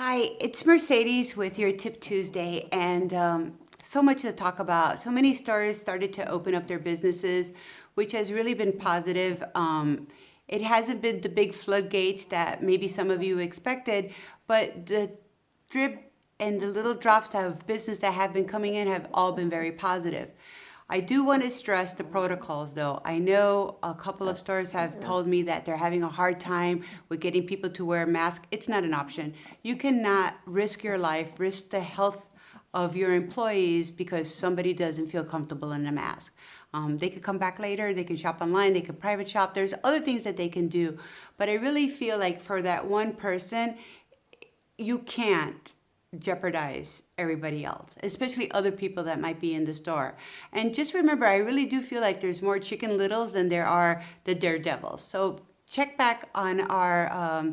Hi, it's Mercedes with your Tip Tuesday, and so much to talk about. So many stores started to open up their businesses, which has really been positive. It hasn't been the big floodgates that maybe some of you expected, but the drip and the little drops of business that have been coming in have all been very positive. I do want to stress the protocols though. I know a couple of stores have told me that they're having a hard time with getting people to wear a mask. It's not an option. You cannot risk your life, risk the health of your employees because somebody doesn't feel comfortable in a mask. They could come back later, they can shop online, they could private shop. There's other things that they can do. But I really feel like for that one person, you can't jeopardize everybody else, especially other people that might be in the store. And just remember, I really do feel like there's more Chicken Littles than there are the Daredevils. So check back on our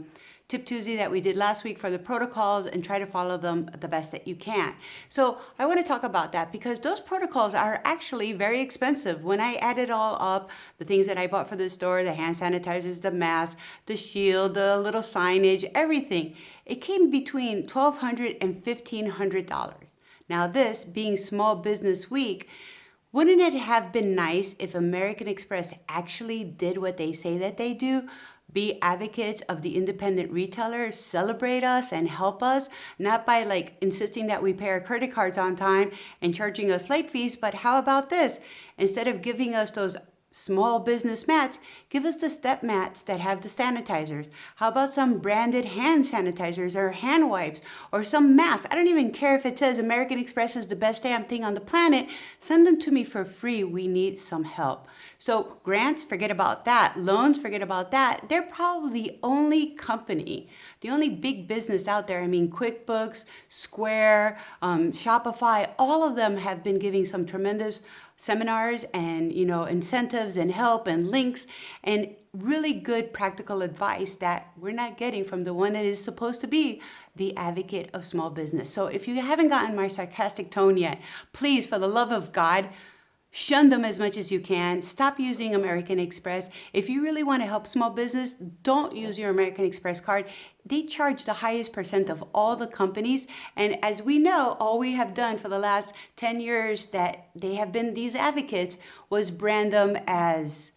Tip Tuesday that we did last week for the protocols and try to follow them the best that you can. So I want to talk about that because those protocols are actually very expensive. When I add it all up, the things that I bought for the store, the hand sanitizers, the mask, the shield, the little signage, everything, it came between $1,200 and $1,500. Now this being Small Business Week, wouldn't it have been nice if American Express actually did what they say that they do? Be advocates of the independent retailers, celebrate us and help us, not by like insisting that we pay our credit cards on time and charging us late fees, but how about this? Instead of giving us those small business mats, give us the step mats that have the sanitizers. How about some branded hand sanitizers or hand wipes or some masks? I don't even care if it says American Express is the best damn thing on the planet. Send them to me for free. We need some help. So grants, forget about that. Loans, forget about that. They're probably the only company, the only big business out there. I mean, QuickBooks, Square, Shopify, all of them have been giving some tremendous seminars and incentives and help and links and really good practical advice that we're not getting from the one that is supposed to be the advocate of small business. So if you haven't gotten my sarcastic tone yet, please, for the love of God, shun them as much as you can. Stop using American Express. If you really want to help small business, don't use your American Express card. They charge the highest percent of all the companies. And as we know, all we have done for the last 10 years that they have been these advocates was brand them as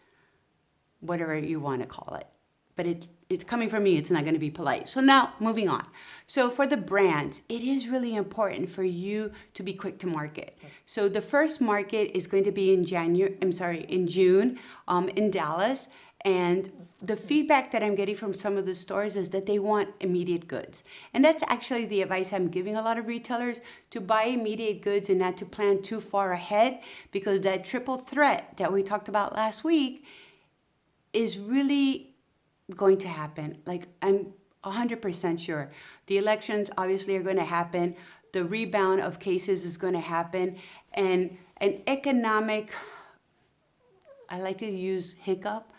whatever you want to call it. But it's coming from me, it's not going to be polite. So now moving on. So for the brands, it is really important for you to be quick to market. So the first market is going to be in June, in Dallas. And the feedback that I'm getting from some of the stores is that they want immediate goods. And that's actually the advice I'm giving a lot of retailers, to buy immediate goods and not to plan too far ahead, because that triple threat that we talked about last week is really going to happen. Like, I'm 100% sure. The elections obviously are going to happen. The rebound of cases is going to happen. And an economic, I like to use hiccup,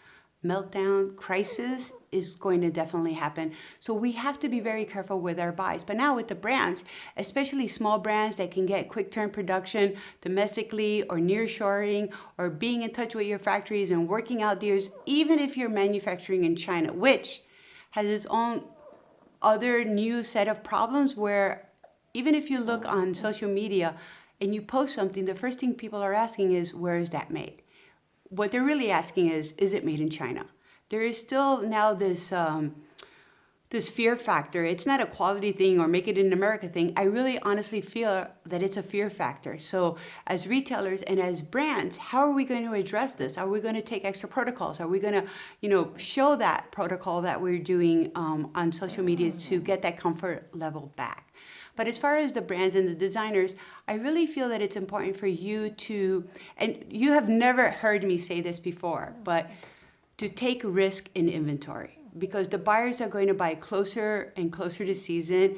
meltdown, crisis is going to definitely happen. So we have to be very careful with our buys. But now with the brands, especially small brands that can get quick turn production domestically or nearshoring or being in touch with your factories and working out deals, even if you're manufacturing in China, which has its own other new set of problems where even if you look on social media and you post something, the first thing people are asking is, where is that made? What they're really asking is it made in China? There is still now this fear factor. It's not a quality thing or make it in America thing. I really honestly feel that it's a fear factor. So as retailers and as brands, how are we going to address this? Are we going to take extra protocols? Are we going to, show that protocol that we're doing on social media to get that comfort level back? But as far as the brands and the designers, I really feel that it's important for you to, and you have never heard me say this before, but to take risk in inventory, because the buyers are going to buy closer and closer to season.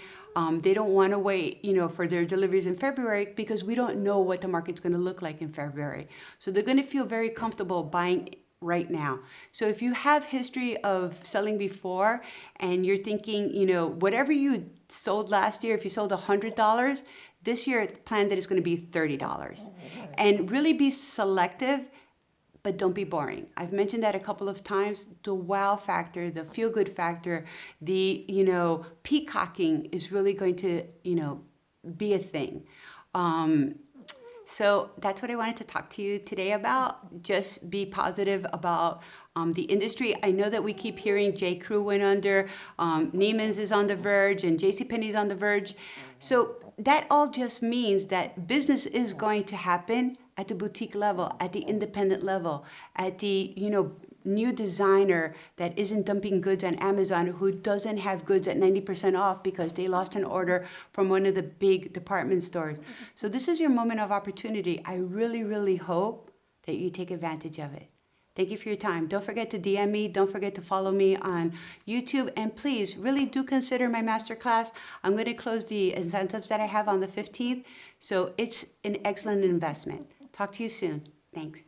They don't want to wait, for their deliveries in February, because we don't know what the market's going to look like in February. So they're going to feel very comfortable buying right now. So if you have history of selling before and you're thinking, whatever you sold last year, if you sold $100, this year plan that it's going to be $30. And really be selective. but don't be boring. I've mentioned that a couple of times. The wow factor, the feel good factor, the, peacocking is really going to, be a thing. So that's what I wanted to talk to you today about. Just be positive about the industry. I know that we keep hearing J. Crew went under, Neiman's is on the verge, and JCPenney's on the verge. So that all just means that business is going to happen at the boutique level, at the independent level, at the, new designer that isn't dumping goods on Amazon, who doesn't have goods at 90% off because they lost an order from one of the big department stores. So this is your moment of opportunity. I really, really hope that you take advantage of it. Thank you for your time. Don't forget to DM me. Don't forget to follow me on YouTube. And please, really do consider my masterclass. I'm going to close the incentives that I have on the 15th. So it's an excellent investment. Talk to you soon. Thanks.